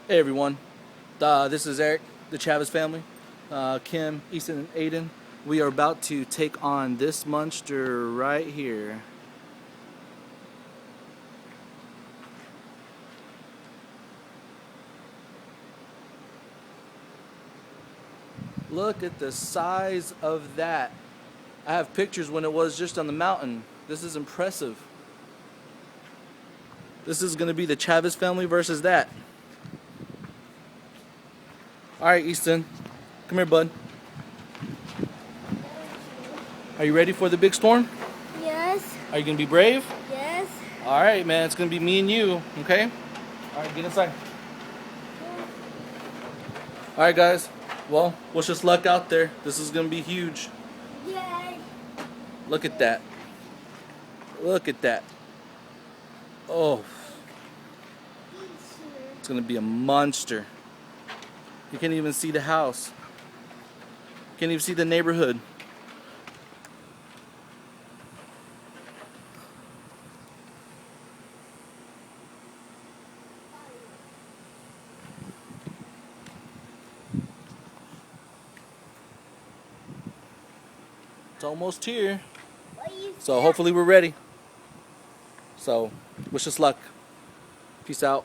Hey everyone, this is Eric, the Chavez family, Kim, Easton, and Aiden. We are about to take on this monster right here. Look at the size of that. I have pictures when it was just on the mountain. This is impressive. This is going to be the Chavez family versus that. Alright, Easton, come here, bud. Are you ready for the big storm? Yes. Are you going to be brave? Yes. Alright, man, it's going to be me and you, okay? Alright, get inside. Alright, guys. Well, wish us luck out there. This is going to be huge. Yay. Look at that. Look at that. Oh, it's going to be a monster. You can't even see the house. You can't even see the neighborhood. It's almost here. So hopefully we're ready. So wish us luck. Peace out.